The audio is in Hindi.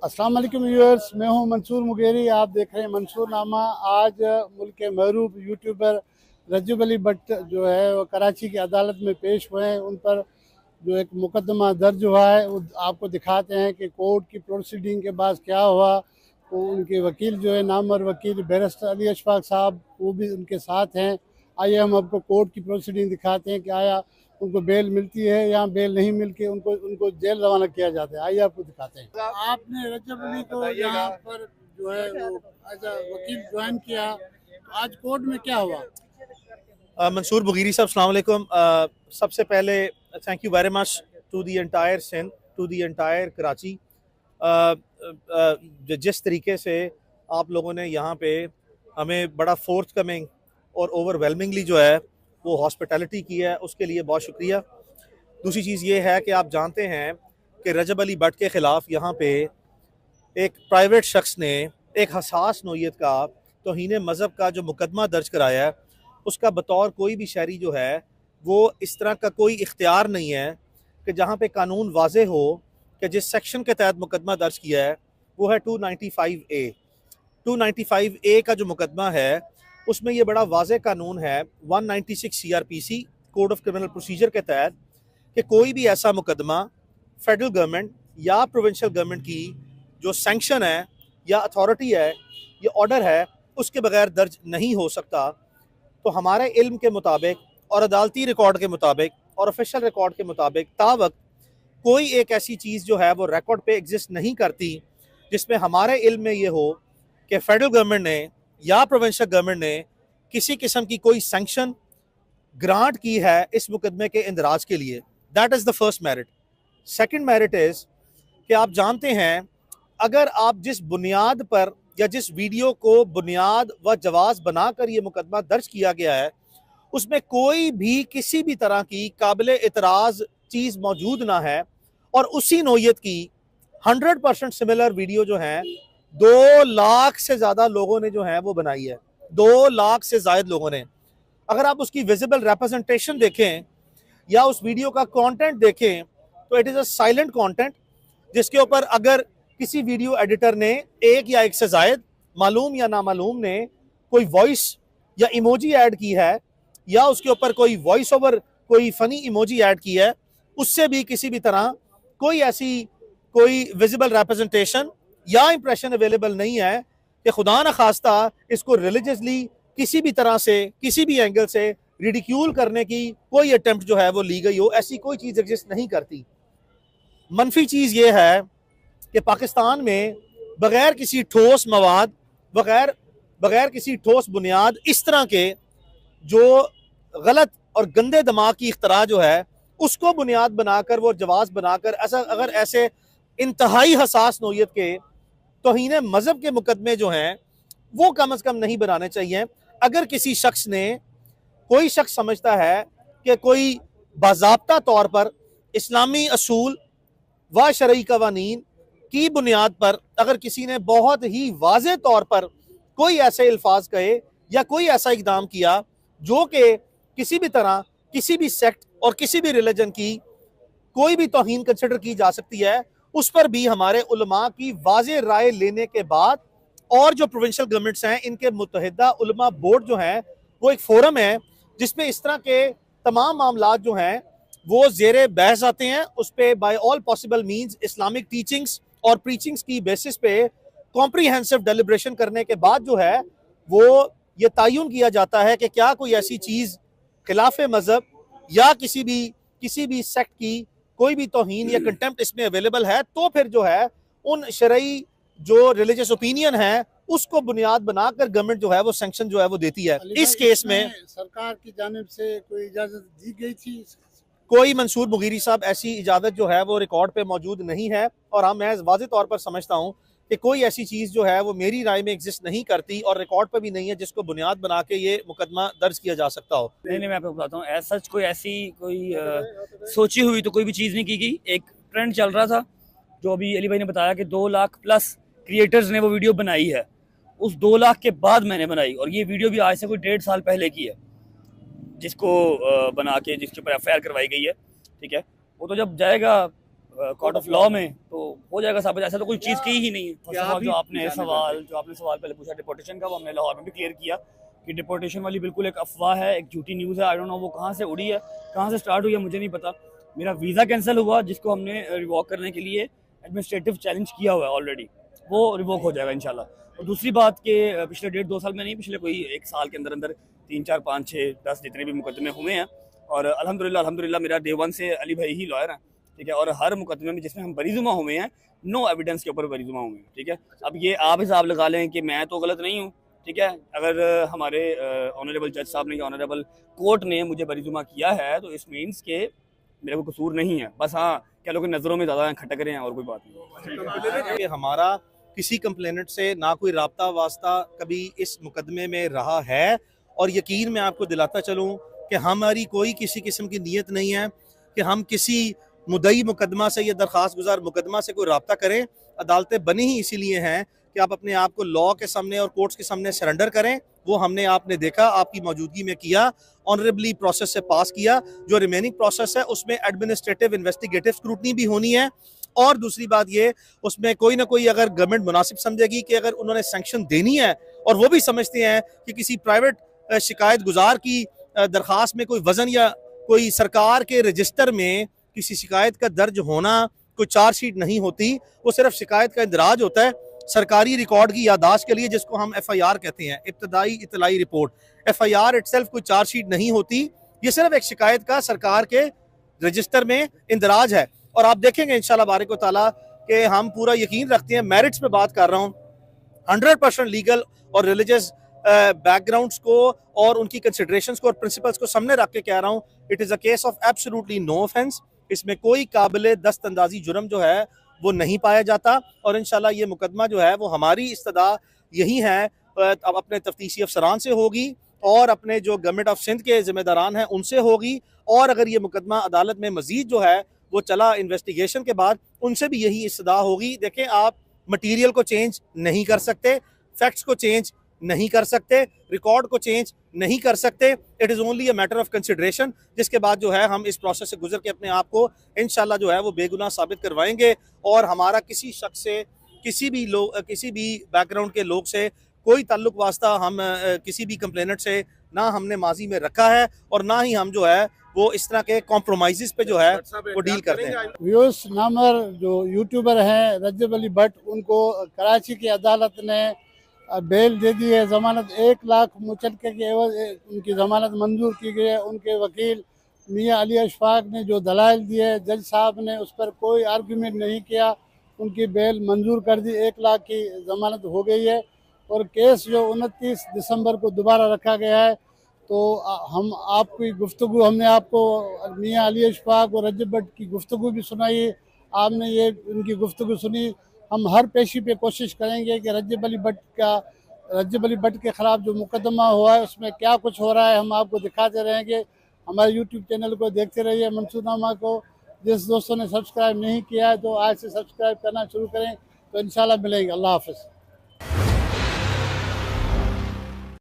अस्सलाम वालेकुम व्यूअर्स, मैं हूं मंसूर मुगेरी। आप देख रहे हैं मंसूर नामा। आज मुल्क के महरूफ यूट्यूबर रजब अली भट्ट जो है वो कराची की अदालत में पेश हुए हैं। उन पर जो एक मुकदमा दर्ज हुआ है वो आपको दिखाते हैं कि कोर्ट की प्रोसीडिंग के बाद क्या हुआ। वो उनके वकील जो है नामवर वकील बैरिस्टर अली अशफाक साहब वो भी उनके साथ हैं। आइए हम आपको कोर्ट की प्रोसीडिंग दिखाते हैं कि आया उनको बेल मिलती है या बेल नहीं मिल के उनको उनको जेल रवाना किया जाता है। आइए आपको दिखाते हैं। आपने रजब अली को यहाँ पर जो है वो एज अ वकील ज्वाइन किया, तो आज कोर्ट में क्या हुआ? मंसूर मुगीरी साहब, अस्सलाम वालेकुम। सबसे पहले thank you very much to the entire Sindh, to the entire Karachi. जिस तरीके से आप लोगों ने यहाँ पे हमें बड़ा फोर्थ कमिंग और ओवरवेलमिंगली जो है वो हॉस्पिटैलिटी की है, उसके लिए बहुत शुक्रिया। दूसरी चीज़ ये है कि आप जानते हैं कि रजब अली भट्ट के ख़िलाफ़ यहाँ पे एक प्राइवेट शख्स ने एक हसास नोयत का तौहीन मज़हब का जो मुकदमा दर्ज कराया है, उसका बतौर कोई भी शहरी जो है वो इस तरह का कोई इख्तियार नहीं है कि जहाँ पे कानून वाज़े हो कि जिस सेक्शन के तहत मुकदमा दर्ज किया है वो है 295A। 295A का जो मुकदमा है उसमें ये बड़ा वाज़े कानून है 196 CRPC code of criminal procedure के तहत कि कोई भी ऐसा मुकदमा फेडरल गवर्नमेंट या प्रोविंशियल गवर्नमेंट की जो सैंक्शन है या अथॉरिटी है या ऑर्डर है उसके बगैर दर्ज नहीं हो सकता। तो हमारे इल्म के मुताबिक और अदालती रिकॉर्ड के मुताबिक और ऑफिशियल रिकॉर्ड के मुताबिक तावक्त कोई एक ऐसी चीज़ जो है वो रिकॉर्ड पे एग्जिस्ट नहीं करती जिसमें हमारे इल्म में ये हो कि फेडरल गवर्नमेंट ने या प्रोविंशियल गवर्नमेंट ने किसी किस्म की कोई सैंक्शन ग्रांट की है इस मुकदमे के इंदराज के लिए। That is the first merit. Second merit is कि आप जानते हैं अगर आप जिस बुनियाद पर या जिस वीडियो को बुनियाद व जवाज़ बनाकर ये मुकदमा दर्ज किया गया है उसमें कोई भी किसी भी तरह की काबिल इतराज़ चीज़ मौजूद ना है और उसी नोयत की 100% सिमिलर वीडियो जो है 2 लाख से ज़्यादा लोगों ने जो है वो बनाई है। 2 लाख से ज़ायद लोगों ने। अगर आप उसकी विजिबल रिप्रेजेंटेशन देखें या उस वीडियो का कंटेंट देखें तो it is a silent content जिसके ऊपर अगर किसी वीडियो एडिटर ने एक या एक से ज़ायद मालूम या नामालूम ने कोई वॉइस या इमोजी ऐड की है या उसके ऊपर कोई वॉइस ओवर कोई फ़नी इमोजी ऐड की है उससे भी किसी भी तरह कोई ऐसी कोई विजिबल रिप्रेजेंटेशन या इंप्रेशन अवेलेबल नहीं है कि खुदा न खास्ता इसको रिलीजियसली किसी भी तरह से किसी भी एंगल से रिडिक्यूल करने की कोई अटेम्प्ट जो है वो ली गई हो। ऐसी कोई चीज़ एग्जिस्ट नहीं करती। मनफी चीज़ ये है कि पाकिस्तान में बगैर किसी ठोस मवाद बगैर किसी ठोस बुनियाद इस तरह के जो गलत और गंदे दिमाग की इख्तरा जो है उसको बुनियाद बनाकर वो जवाज़ बनाकर ऐसा अगर ऐसे इंतहाई हसास नोयत के तौहीन मज़हब के मुकदमे जो हैं वो कम अज़ कम नहीं बनाने चाहिए। अगर किसी शख्स ने कोई शख्स समझता है कि कोई बाज़ाब्ता तौर पर इस्लामी असूल व शरई कवानीन की बुनियाद पर अगर किसी ने बहुत ही वाज़े तौर पर कोई ऐसे अल्फाज कहे या कोई ऐसा इक़दाम किया जो कि किसी भी तरह किसी भी सेक्ट और किसी भी रिलीजन की कोई भी तौहीन कंसिडर की जा सकती है, उस पर भी हमारे उलमा की वाज़े राय लेने के बाद और जो प्रोविंशियल गवर्नमेंट्स हैं इनके मुत्तहिदा उलमा बोर्ड जो है वो एक फोरम है जिसमें इस तरह के तमाम मामलात जो हैं वो ज़ेरे बहस आते हैं। उस पर by all possible means Islamic teachings और प्रीचिंग्स की बेसिस पे कॉम्प्रीहेंसिव डेलिब्रेशन करने के बाद जो है वो ये तयन किया जाता है कि क्या कोई ऐसी चीज़ खिलाफ मज़हब या किसी भी सेक्ट की कोई भी तौहीन या कंटेम्प्ट इसमें अवेलेबल है, तो फिर जो है उन शरई जो रिलीजियस ओपिनियन है उसको बुनियाद बनाकर गवर्नमेंट जो है वो सैंक्शन जो है वो देती है। इस केस में सरकार की जानिब से कोई इजाज़त दी गई थी? कोई मंसूर मुगीरी साहब ऐसी इजाज़त जो है वो रिकॉर्ड पे मौजूद नहीं है और हाँ मैं वाज़े तौर पर समझता हूँ कि कोई ऐसी चीज़ जो है वो मेरी राय में एग्जिस्ट नहीं करती और रिकॉर्ड पर भी नहीं है जिसको बुनियाद बना के ये मुकदमा दर्ज किया जा सकता हो। नहीं, मैं आपको बताता हूँ। ऐसा कोई ऐसी कोई सोची हुई तो कोई भी चीज़ नहीं की गई। एक ट्रेंड चल रहा था जो अभी अली भाई ने बताया कि 2 लाख प्लस क्रिएटर्स ने वो वीडियो बनाई है। उस 2 लाख के बाद मैंने बनाई और ये वीडियो भी आज से कोई 1.5 साल पहले की है जिसको बना के जिसके ऊपर FIR करवाई गई है। ठीक है, वो तो जब जाएगा कोर्ट ऑफ लॉ में, तो हो जाएगा साबित। ऐसा तो कोई चीज़ की ही नहीं है। क्या जो भी आपने सवाल पहले पूछा डिपोर्टेशन का, वो हमने लाहौर में भी क्लियर किया कि डिपोर्टेशन वाली बिल्कुल एक अफवाह है, एक झूठी न्यूज़ है। आई डोंट नो वो कहाँ से उड़ी है, कहाँ से स्टार्ट हुई है, मुझे नहीं पता। मेरा वीज़ा कैंसिल हुआ, जिसको हमने रिवॉक करने के लिए एडमिनिस्ट्रेटिव चैलेंज किया हुआ है ऑलरेडी, वो रिवोक हो जाएगा इंशाल्लाह। और दूसरी बात कि पिछले 1.5-2 साल में नहीं, पिछले कोई 1 साल के अंदर अंदर 3, 4, 5, 6, 10 जितने भी मुकदमे हुए हैं, और अल्हम्दुलिल्लाह मेरा डे 1 से अली भाई ही लॉयर हैं, ठीक है। और हर मुकदमे में जिसमें हम बरीजुमा हुए हैं, नो एविडेंस के ऊपर बरीजुमा हुए हैं, ठीक है। अब ये आप हिसाब लगा लें कि मैं तो गलत नहीं हूँ, ठीक है। अगर हमारे ऑनरेबल जज साहब ने या ऑनरेबल कोर्ट ने मुझे बरीजुमा किया है, तो इस मीन्स के मेरे को कसूर नहीं है। बस हाँ, क्या लोगों की नज़रों में ज़्यादा खटक रहे हैं, और कोई बात नहीं। कि हमारा किसी कंप्लेनेंट से ना कोई राब्ता वास्ता कभी इस मुकदमे में रहा है, और यकीन मैं आपको दिलाता चलूँ कि हमारी कोई किसी किस्म की नीयत नहीं है कि हम किसी मुद्दई मुकदमा से या दरख्वास्त गुजार मुकदमा से कोई राब्ता करें। अदालतें बनी ही इसीलिए हैं कि आप अपने आप को लॉ के सामने और कोर्ट्स के सामने सरेंडर करें। वो हमने आपने देखा, आपकी मौजूदगी में किया, ऑनरेबली प्रोसेस से पास किया। जो रिमेनिंग प्रोसेस है उसमें एडमिनिस्ट्रेटिव इन्वेस्टिगेटिव स्क्रूटनी भी होनी है। और दूसरी बात ये, उसमें कोई ना कोई अगर गवर्नमेंट मुनासिब समझेगी कि अगर उन्होंने सैंक्शन देनी है, और वो भी समझते हैं कि किसी प्राइवेट शिकायत गुजार की दरख्वास्त में कोई वजन या कोई सरकार के रजिस्टर में किसी शिकायत का दर्ज होना कोई चार्जशीट नहीं होती, वो सिर्फ शिकायत का इंदराज होता है सरकारी रिकॉर्ड की यादाश्त के लिए, जिसको हम FIR कहते हैं, इब्तदाई इतलाई रिपोर्ट। FIR इटसेल्फ कोई चार्जशीट नहीं होती, ये सिर्फ एक शिकायत का सरकार के रजिस्टर में इंदराज है। और आप देखेंगे इंशाल्लाह बारिक व ताला कि हम पूरा यकीन रखते हैं, मेरिट्स पे बात कर रहा हूँ, 100% लीगल और रिलीजियस बैकग्राउंड्स को और उनकी कंसिडरेशंस को और प्रिंसिपल्स को सामने रख के कह रहा हूँ, it is a case of absolutely no offence. इसमें कोई काबिल दस्तअंदाजी जुर्म जो है वो नहीं पाया जाता। और इंशाल्लाह ये मुकदमा जो है वो हमारी इस्तदा यही है, अब अपने तफ्तीशी अफसरान से होगी और अपने जो गवर्नमेंट ऑफ सिंध के जिम्मेदारान हैं उनसे होगी। और अगर ये मुकदमा अदालत में मजीद जो है वो चला इन्वेस्टिगेशन के बाद, उनसे भी यही इस्तदा होगी। देखें, आप मटीरियल को चेंज नहीं कर सकते, फैक्ट्स को चेंज नहीं कर सकते, रिकॉर्ड को चेंज नहीं कर सकते। It is only a matter of consideration, जिसके बाद जो है हम इस प्रोसेस से गुजर के अपने आप को इंशाल्लाह जो है वो बेगुनाह साबित करवाएंगे। और हमारा किसी शख्स से, किसी भी बैकग्राउंड के लोग से कोई ताल्लुक वास्ता हम किसी भी कंप्लेनेंट से ना हमने माजी में रखा है, और ना ही हम जो है वो इस तरह के कॉम्प्रोमाइज़ पे जो है वो डील करते हैं। व्यूअर्स, नामर जो यूट्यूबर हैं रजब अली भट्ट, उनको कराची की अदालत ने बेल दे दी है। ज़मानत 1 लाख मुचलके के एवज उनकी ज़मानत मंजूर की गई है। उनके वकील मियाँ अली अशफाक ने जो दलाइल दिए, जज साहब ने उस पर कोई आर्गूमेंट नहीं किया, उनकी बेल मंजूर कर दी, 1 लाख की ज़मानत हो गई है। और केस जो 29 दिसंबर को दोबारा रखा गया है, तो हम आपकी गुफ्तगू, हमने आपको मियाँ अली अशफाक और रजब भट्ट की गुफ्तगू भी सुनाई, आपने ये उनकी गुफ्तगू सुनी। हम हर पेशी पे कोशिश करेंगे कि रजब अली भट्ट के ख़िलाफ़ जो मुकदमा हुआ है उसमें क्या कुछ हो रहा है, हम आपको दिखाते रहेंगे। हमारे यूट्यूब चैनल को देखते रहिए, मंसूरनामा को। जिस दोस्तों ने सब्सक्राइब नहीं किया है तो आज से सब्सक्राइब करना शुरू करें, तो इंशाल्लाह मिलेंगे। अल्लाह हाफ़िज़।